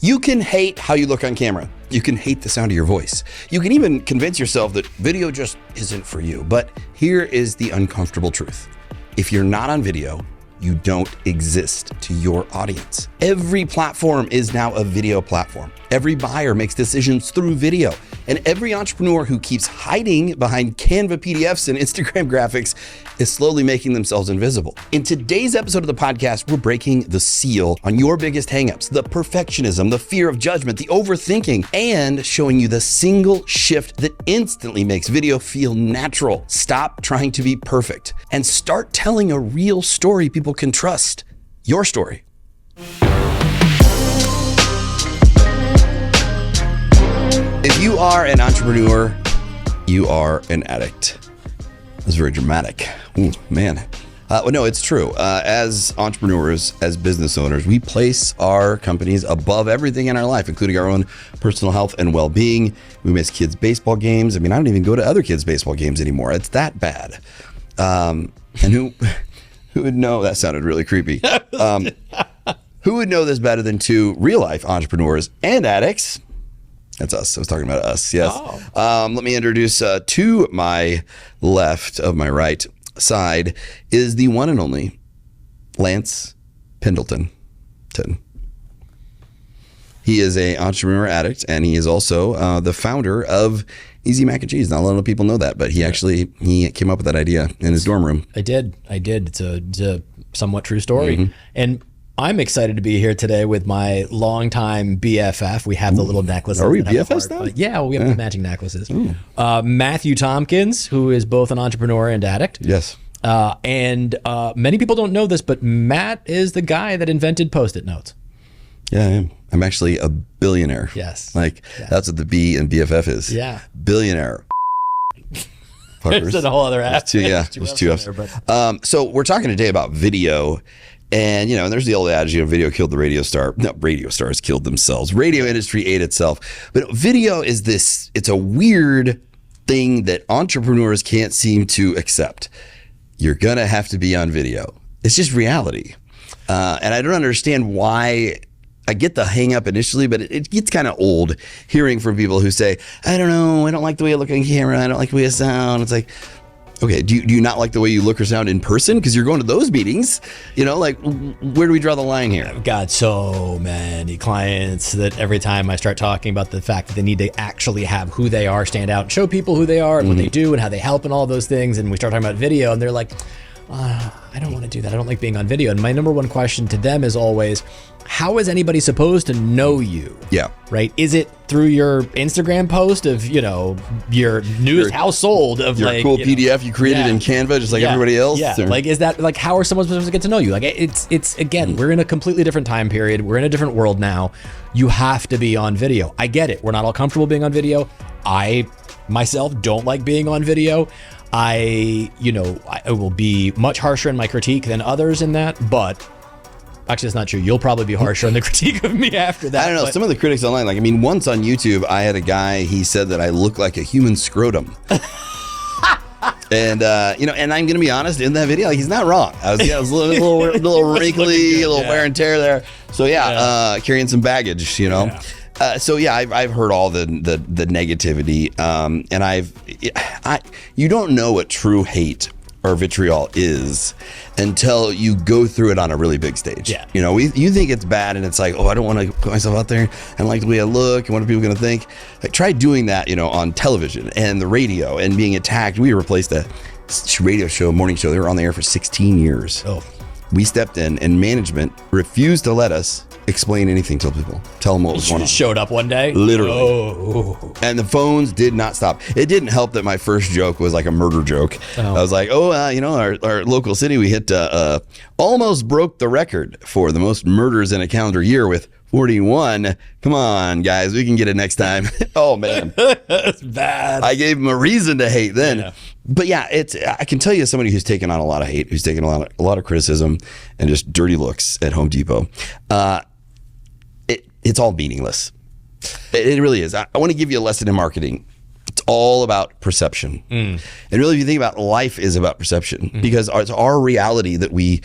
You can hate how you look on camera. You can hate the sound of your voice. You can even convince yourself that video just isn't for you. But here is the uncomfortable truth. If you're not on video, you don't exist to your audience. Every platform is now a video platform. Every buyer makes decisions through video. And every entrepreneur who keeps hiding behind Canva PDFs and Instagram graphics is slowly making themselves invisible. In today's episode of the podcast, we're breaking the seal on your biggest hangups, the perfectionism, the fear of judgment, the overthinking, and showing you the single shift that instantly makes video feel natural. Stop trying to be perfect and start telling a real story people can trust. Your story. If you are an entrepreneur, you are an addict. That's very dramatic. Ooh, man. Well, no, it's true. As entrepreneurs, as business owners, we place our companies above everything in our life, including our own personal health and well-being. We miss kids' baseball games. I mean, I don't even go to other kids' baseball games anymore. It's that bad. And who would know? That sounded really creepy. Who would know this better than two real-life entrepreneurs and addicts? That's us. I was talking about us. Yes. Oh. Let me introduce to my left of my right side is the one and only Lance Pendleton. He is an entrepreneur addict, and he is also the founder of Easy Mac and Cheese. Not a lot of people know that, but he came up with that idea in his dorm room. I did. It's a somewhat true story. Mm-hmm. And I'm excited to be here today with my longtime BFF. We have the little necklaces. Are we BFFs now? Yeah, we have the matching necklaces. Matthew Tompkins, who is both an entrepreneur and addict. Yes. And many people don't know this, but Matt is the guy that invented Post-it notes. Yeah, I am. I'm actually a billionaire. Yes. That's what the B in BFF is. Yeah. Billionaire. There's a whole other app. There's two F's. So we're talking today about video. And, there's the old adage, video killed the radio star. No, radio stars killed themselves. Radio industry ate itself. But video is it's a weird thing that entrepreneurs can't seem to accept. You're going to have to be on video. It's just reality. And I don't understand why. I get the hang up initially, but it gets kind of old hearing from people who say, I don't know, I don't like the way I look on camera. I don't like the way I sound. It's like, okay, do you not like the way you look or sound in person? Because you're going to those meetings, where do we draw the line here? I've got so many clients that every time I start talking about the fact that they need to actually have who they are stand out and show people who they are and what they do and how they help and all those things. And we start talking about video and they're like, I don't want to do that. I don't like being on video. And my number one question to them is always, how is anybody supposed to know you? Yeah. Right? Is it through your Instagram post of, your newest household of your cool PDF you created in Canva, just like everybody else? Yeah. Or? Is that how are someone supposed to get to know you? It's again, we're in a completely different time period. We're in a different world now. You have to be on video. I get it. We're not all comfortable being on video. I myself don't like being on video. I will be much harsher in my critique than others in that, but actually, that's not true. You'll probably be harsher on the critique of me after that. I don't know. Some of the critics online, once on YouTube, I had a guy, he said that I look like a human scrotum. And, and I'm going to be honest, in that video, he's not wrong. I was a little wrinkly, a little wear and tear there. So, carrying some baggage, I've heard all the negativity, and you don't know what true hate or vitriol is until you go through it on a really big stage. Yeah. You think it's bad, and it's like, I don't want to put myself out there. I don't like the way I look, and what are people going to think? Try doing that, on television and the radio and being attacked. We replaced a radio show, morning show. They were on the air for 16 years. Oh. We stepped in, and management refused to let us explain anything to people. Tell them what was going on. Showed up one day? Literally. Oh. And the phones did not stop. It didn't help that my first joke was like a murder joke. Oh. I was like, our local city, we hit almost broke the record for the most murders in a calendar year with 41. Come on, guys, we can get it next time. Oh, man. That's bad. I gave him a reason to hate then. Yeah. But I can tell you as somebody who's taken on a lot of hate, who's taken a lot of criticism and just dirty looks at Home Depot. It's all meaningless. It really is. I want to give you a lesson in marketing. It's all about perception. And really, if you think about it, life is about perception because it's our reality that we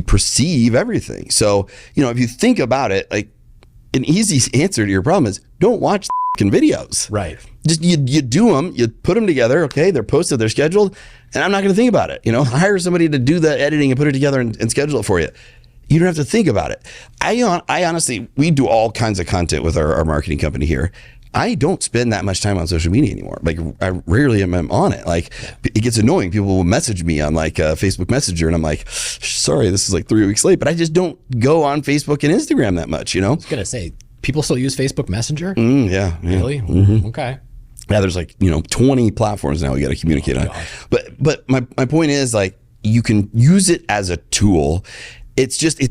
perceive everything. So, if you think about it, an easy answer to your problem is don't watch videos. Right. Just you do them, you put them together. Okay, they're posted, they're scheduled, and I'm not going to think about it. Hire somebody to do the editing and put it together and schedule it for you. You don't have to think about it. I honestly, we do all kinds of content with our marketing company here. I don't spend that much time on social media anymore. Like I rarely am on it. Like it gets annoying. People will message me on like Facebook Messenger and I'm like, sorry, this is like 3 weeks late, but I just don't go on Facebook and Instagram that much, I was going to say, people still use Facebook Messenger? Yeah. Really? Mm-hmm. Okay. Yeah, there's like, 20 platforms now we got to communicate on. Gosh. But my point is like, you can use it as a tool. It's just,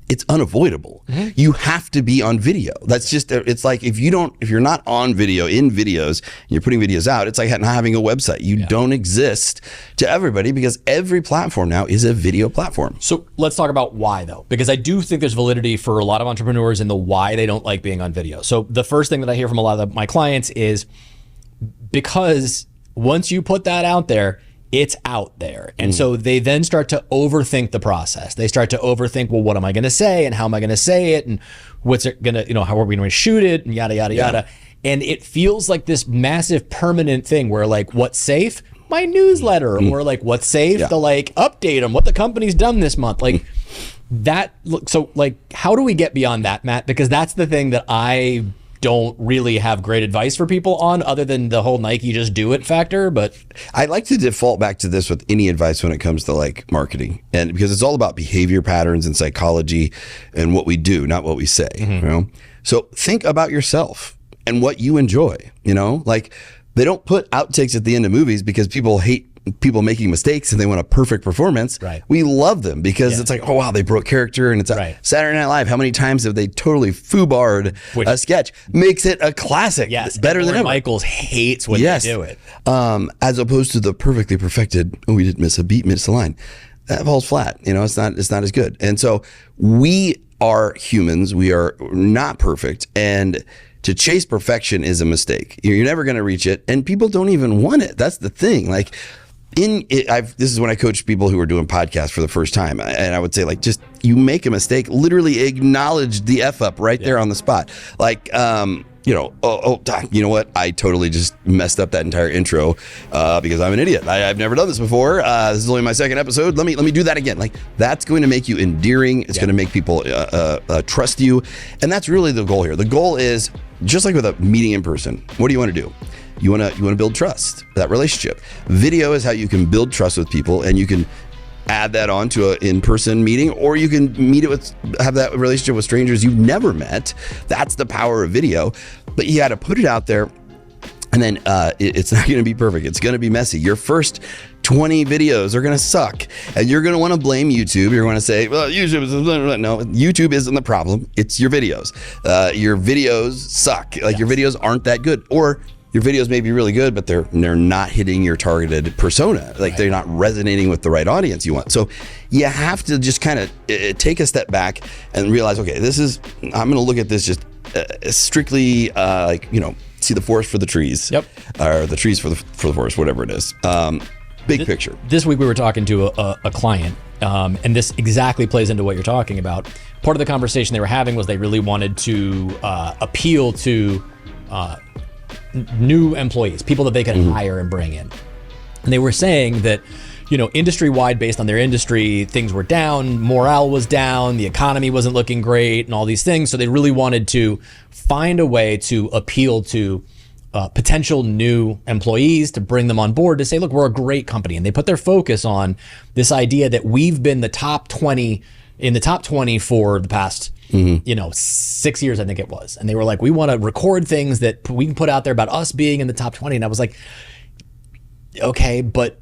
it's unavoidable. Mm-hmm. You have to be on video. That's just, it's like if you're not on video in videos, and you're putting videos out, it's like not having a website. You don't exist to everybody because every platform now is a video platform. So let's talk about why though, because I do think there's validity for a lot of entrepreneurs in the why they don't like being on video. So the first thing that I hear from a lot of my clients is because once you put that out there, it's out there. And so they then start to overthink the process. They start to overthink, well, what am I going to say? And how am I going to say it? And what's it going to, how are we going to shoot it? And yada, yada, yada. And it feels like this massive permanent thing where like, what's safe? My newsletter. Or like, what's safe? The like update on what the company's done this month. Like that. So like, how do we get beyond that, Matt? Because that's the thing that I don't really have great advice for people on other than the whole Nike just do it factor. But I like to default back to this with any advice when it comes to like marketing, and because it's all about behavior patterns and psychology and what we do, not what we say. So think about yourself and what you enjoy. Like they don't put outtakes at the end of movies because people hate people making mistakes and they want a perfect performance. Right. We love them because it's like, oh wow, they broke character, and it's Saturday Night Live. How many times have they totally foobarred a sketch? Makes it a classic. Yes, better than ever. Michaels hates when they do it. As opposed to the perfectly perfected, oh, we did miss a beat, miss a line. That falls flat. It's not as good. And so we are humans. We are not perfect, and to chase perfection is a mistake. You're never going to reach it, and people don't even want it. That's the thing. Like. This is when I coach people who are doing podcasts for the first time, and I would say like, just you make a mistake, literally acknowledge the F up right there on the spot. Like, you know what? I totally just messed up that entire intro because I'm an idiot. I've never done this before. This is only my second episode. Let me do that again. Like that's going to make you endearing. It's going to make people trust you, and that's really the goal here. The goal is just like with a meeting in person. What do you want to do? You want to build trust, that relationship. Video is how you can build trust with people, and you can add that on to an in-person meeting, or you can have that relationship with strangers you've never met. That's the power of video. But you got to put it out there, and then it's not going to be perfect. It's going to be messy. Your first 20 videos are going to suck, and you're going to want to blame YouTube. You're going to say, well, YouTube is no, YouTube isn't the problem. It's your videos. Your videos suck. Like your videos aren't that good, or your videos may be really good, but they're not hitting your targeted persona. Like they're not resonating with the right audience you want. So you have to just kind of take a step back and realize, okay, I'm going to look at this just strictly see the forest for the trees, or the trees for the forest, whatever it is. Big picture. This week we were talking to a client, and this exactly plays into what you're talking about. Part of the conversation they were having was they really wanted to appeal to new employees, people that they could hire and bring in. And they were saying that, industry-wide, based on their industry, things were down, morale was down, the economy wasn't looking great, and all these things. So they really wanted to find a way to appeal to potential new employees, to bring them on board, to say, look, we're a great company. And they put their focus on this idea that we've been in the top 20 for the past 6 years, I think it was. And they were like, we want to record things that we can put out there about us being in the top 20. And I was like, okay, but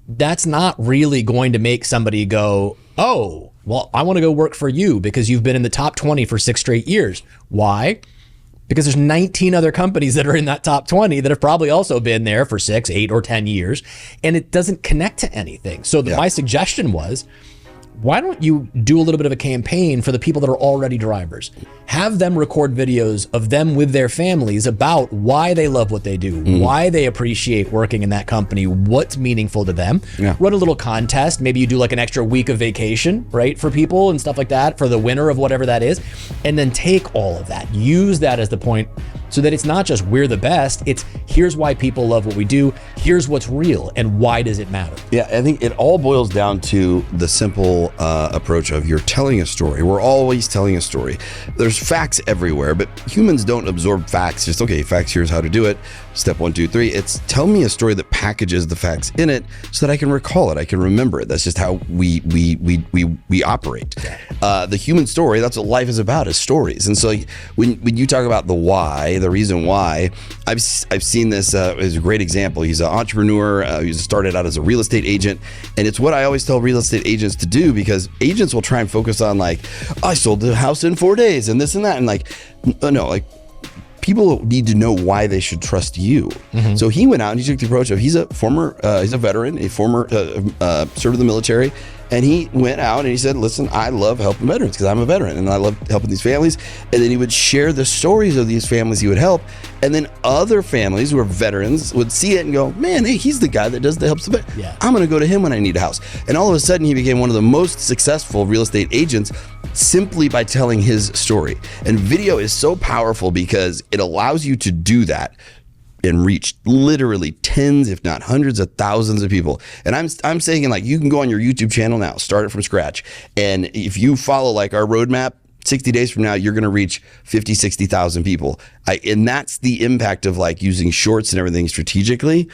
that's not really going to make somebody go, oh, well, I want to go work for you because you've been in the top 20 for 6 straight years. Why? Because there's 19 other companies that are in that top 20 that have probably also been there for 6, 8, or 10 years. And it doesn't connect to anything. So my suggestion was, why don't you do a little bit of a campaign for the people that are already drivers? Have them record videos of them with their families about why they love what they do, why they appreciate working in that company, what's meaningful to them. Yeah. Run a little contest. Maybe you do like an extra week of vacation, right, for people and stuff like that, for the winner of whatever that is. And then take all of that, use that as the point, so that it's not just we're the best, it's here's why people love what we do, here's what's real, and why does it matter? Yeah, I think it all boils down to the simple approach of you're telling a story. We're always telling a story. There's facts everywhere, but humans don't absorb facts. Just, okay, facts, here's how to do it. Step 1, 2, 3. It's tell me a story that packages the facts in it so that I can recall it. I can remember it. That's just how we operate. The human story, that's what life is about, is stories. And so when you talk about the why, the reason why, I've seen this as a great example. He's an entrepreneur. He started out as a real estate agent. And it's what I always tell real estate agents to do, because agents will try and focus on like, I sold the house in 4 days and this and that. And like, no, like, people need to know why they should trust you. So he went out and he took the approach of he's a veteran, a former served in the military. And he went out and he said, listen, I love helping veterans because I'm a veteran and I love helping these families. And then he would share the stories of these families he would help. And then other families who are veterans would see it and go, man, hey, he's the guy that helps the veterans. Yeah. I'm going to go to him when I need a house. And all of a sudden he became one of the most successful real estate agents simply by telling his story. And video is so powerful because it allows you to do that and reach literally tens, if not hundreds of thousands of people. And I'm saying, like, you can go on your YouTube channel now, start it from scratch. And if you follow like our roadmap, 60 days from now, you're going to reach 50, 60,000 people. And that's the impact of like using shorts and everything strategically.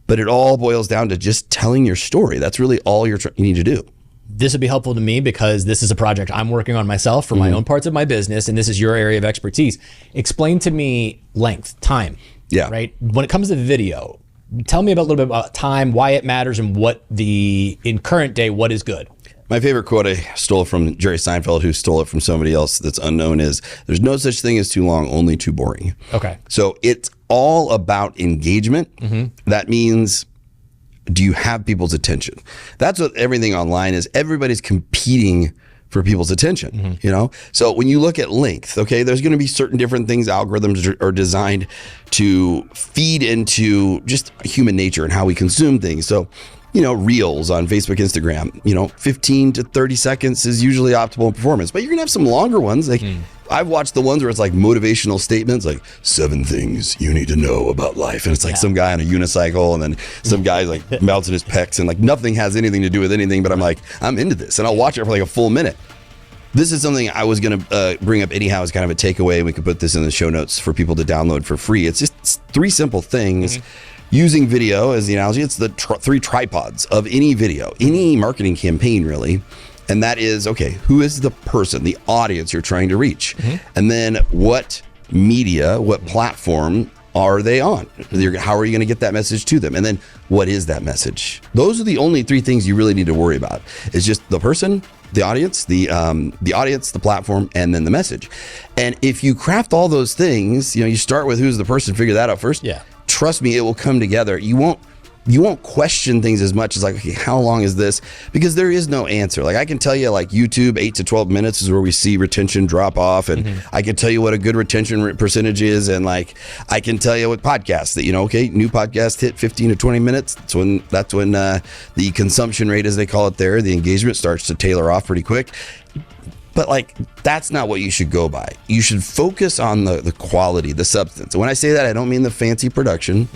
But it all boils down to just telling your story. That's really all you need to do. This would be helpful to me because this is a project I'm working on myself for my own parts of my business. And this is your area of expertise. Explain to me length, time. Yeah. Right. When it comes to video, tell me a little bit about time, why it matters, and in current day, what is good. My favorite quote I stole from Jerry Seinfeld, who stole it from somebody else that's unknown, is there's no such thing as too long, only too boring. Okay. So it's all about engagement. That means, do you have people's attention? That's what everything online is. Everybody's competing for people's attention, you know? So when you look at length, okay, there's gonna be certain different things, algorithms are designed to feed into just human nature and how we consume things. So, you know, reels on Facebook, Instagram, you know, 15 to 30 seconds is usually optimal performance, but you're gonna have some longer ones. Like I've watched the ones where it's like motivational statements, like 7 things you need to know about life. And it's like some guy on a unicycle and then some guy's like melting his pecs and like nothing has anything to do with anything, but I'm like, I'm into this. And I'll watch it for like a full minute. This is something I was going to bring up anyhow as kind of a takeaway. We could put this in the show notes for people to download for free. It's just 3 simple things. Using video as the analogy, it's the 3 tripods of any video, any marketing campaign really. And that is, okay, who is the person, the audience you're trying to reach? And then what media, what platform are they on? How are you going to get that message to them? And then what is that message? Those are the only 3 things you really need to worry about. It's just the person, the audience, the audience, the platform, and then the message. And if you craft all those things, you know, you start with who's the person, figure that out first. Yeah. Trust me, it will come together. You won't question things as much as like, okay, how long is this? Because there is no answer. Like I can tell you like YouTube, 8 to 12 minutes is where we see retention drop off. And I can tell you what a good retention percentage is. And like, I can tell you what podcasts that, you know, okay, new podcast hit 15 to 20 minutes. That's when the consumption rate, as they call it there, the engagement starts to tailor off pretty quick. But like, that's not what you should go by. You should focus on the quality, the substance. And when I say that, I don't mean the fancy production,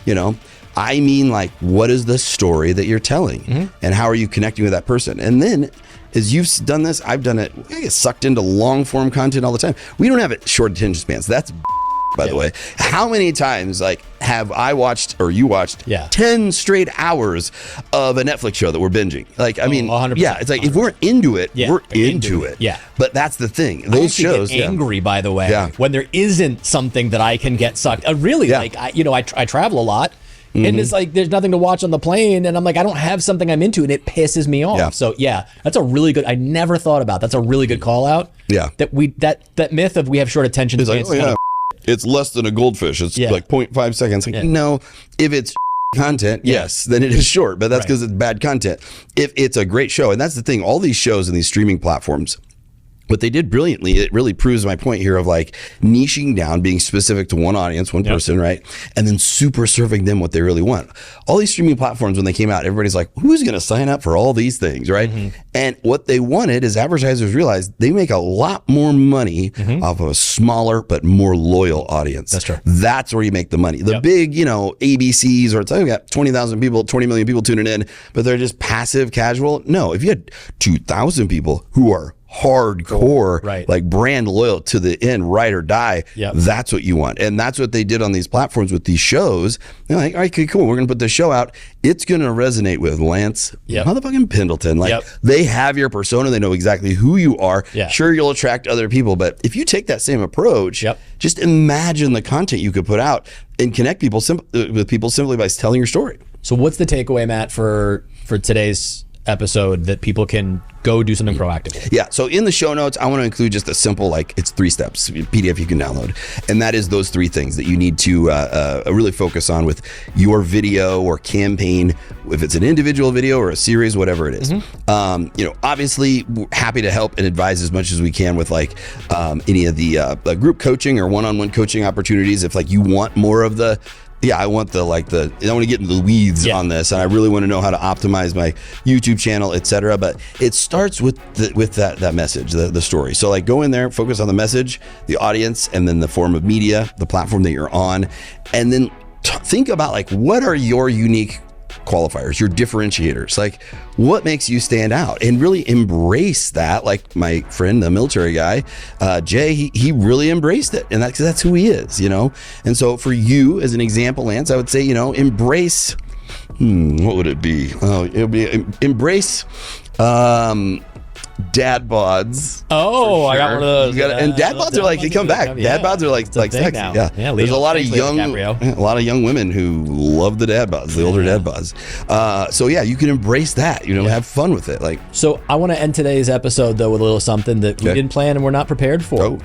you know, I mean like, what is the story that you're telling and how are you connecting with that person? And then as you've done this, I've done it, I get sucked into long form content all the time. We don't have it short attention spans. That's by the way. How many times like have I watched or you watched 10 straight hours of a Netflix show that we're binging? Like, I mean, 100%, yeah, it's like 100%. If we're into it, we're into it. Yeah. But that's the thing. Those shows get angry, by the way, when there isn't something that I can get sucked. Really, like, I travel a lot. And it's like, there's nothing to watch on the plane. And I'm like, I don't have something I'm into and it pisses me off. So yeah, that's a really good, I never thought about. That's a really good call out. Yeah. That myth of we have short attention spans. It's less than a goldfish. It's like 0.5 seconds. Like, no, if it's content, yes, then it is short, but that's because it's bad content. If it's a great show, and that's the thing, all these shows and these streaming platforms, what they did brilliantly, it really proves my point here of like niching down, being specific to one audience, one person, right? And then super serving them what they really want. All these streaming platforms, when they came out, everybody's like, who's going to sign up for all these things, right? And what they wanted is advertisers realized they make a lot more money off of a smaller but more loyal audience. That's true. That's where you make the money. The big, ABCs, or it's like, we got 20,000 people, 20 million people tuning in, but they're just passive, casual. No, if you had 2,000 people who are hardcore, like brand loyal to the end, ride or die, that's what you want. And that's what they did on these platforms with these shows. They're like, all right, okay, cool, we're gonna put this show out. It's gonna resonate with Lance motherfucking Pendleton. Like they have your persona, they know exactly who you are. Sure, you'll attract other people, but if you take that same approach, just imagine the content you could put out and connect people with people simply by telling your story. So what's the takeaway, Matt, for today's episode that people can go do something proactively? Yeah, so in the show notes, I want to include just a simple, it's 3 steps, PDF you can download. And that is those 3 things that you need to really focus on with your video or campaign, if it's an individual video or a series, whatever it is. Obviously, we're happy to help and advise as much as we can with any of the group coaching or one-on-one coaching opportunities. If you want more of the I want I want to get into the weeds on this, and I really want to know how to optimize my YouTube channel, etc. But it starts with that message, the story. So go in there, focus on the message, the audience, and then the form of media, the platform that you're on, and then think about what are your unique qualifiers, your differentiators, what makes you stand out, and really embrace that. Like my friend, the military guy, Jay, he really embraced it, and that's who he is, And so for you, as an example, Lance, I would say, embrace. What would it be? Oh, it would be embrace. Dad bods. Oh, sure. I got one of those. And dad bods are they come back. Dad bods are sexy. Now. Yeah. There's a lot of young women who love the dad bods, the older dad bods. So you can embrace that. Have fun with it. So I want to end today's episode though with a little something that we didn't plan and we're not prepared for.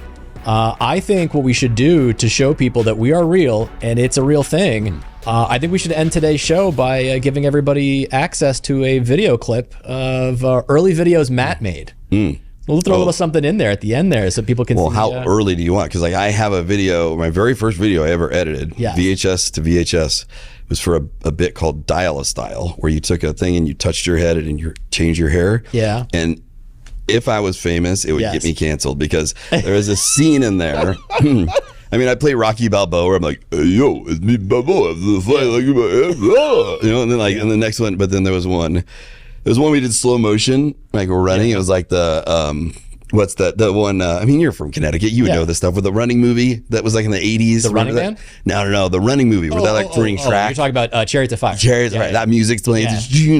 I think what we should do to show people that we are real and it's a real thing. I think we should end today's show by giving everybody access to a video clip of early videos Matt made. We'll throw a little something in there at the end there so people can see. Well, how early do you want? Because I have a video, my very first video I ever edited, VHS to VHS, was for a bit called Dial-A-Style, where you took a thing and you touched your head and you changed your hair. Yeah. And if I was famous, it would get me canceled because there is a scene in there. I mean, I play Rocky Balboa where I'm like, hey, yo, it's me, Balboa. And then and the next one, but then there was one we did slow motion, we're running. It was the, what's that? The one, I mean, you're from Connecticut. You would know this stuff with the running movie that was in the 80s. The Running Man? No. The running movie where they're throwing track. You're talking about Chariots of Fire. Chariots, right. That music's playing.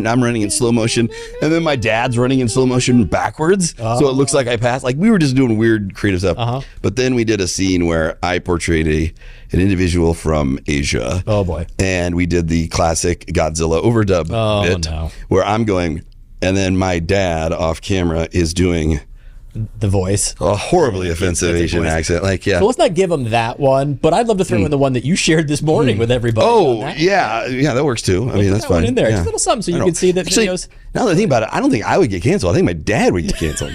I'm running in slow motion. And then my dad's running in slow motion backwards. So it looks like I passed. We were just doing weird creative stuff. But then we did a scene where I portrayed an individual from Asia. Oh, boy. And we did the classic Godzilla overdub bit where I'm going, and then my dad off camera is doing the voice, a horribly offensive Asian accent. So let's not give them that one, but I'd love to throw in the one that you shared this morning with everybody. Oh, that works too. I mean, that's fine. In there, just a little something so you can see that videos. Now that I think about it, I don't think I would get canceled. I think my dad would get canceled.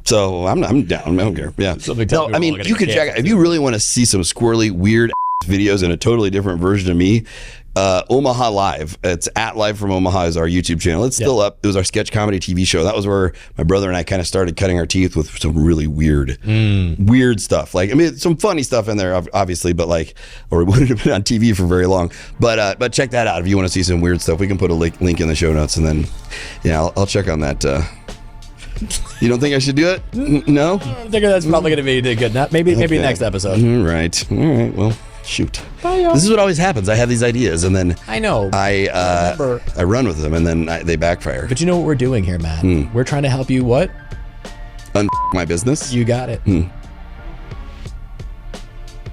So I'm down. I don't care. Yeah. No, I mean, you could check out if you really want to see some squirrely, weird videos in a totally different version of me. Omaha Live. It's at Live from Omaha is our YouTube channel. It's still up. It was our sketch comedy TV show. That was where my brother and I kind of started cutting our teeth with some really weird stuff. Some funny stuff in there, obviously, but or it wouldn't have been on TV for very long. But check that out if you want to see some weird stuff. We can put a link in the show notes, and then I'll check on that. You don't think I should do it? No? I think that's probably going to be good. Maybe next episode. All right. Well, shoot. Bye, y'all. This is what always happens. I have these ideas, and then I know I run with them, and then they backfire. But you know what we're doing here, Matt? We're trying to help you. What? My business. You got it.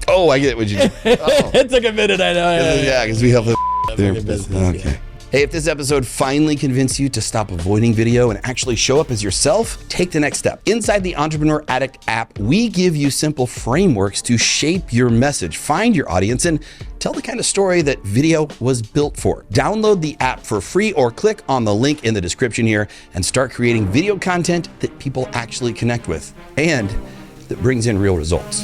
Oh, I get what you. It took a minute. I know. Yeah, because we help them. Okay. Hey, if this episode finally convinced you to stop avoiding video and actually show up as yourself, take the next step. Inside the Entrepreneur Addict app, we give you simple frameworks to shape your message, find your audience, and tell the kind of story that video was built for. Download the app for free or click on the link in the description here and start creating video content that people actually connect with and that brings in real results.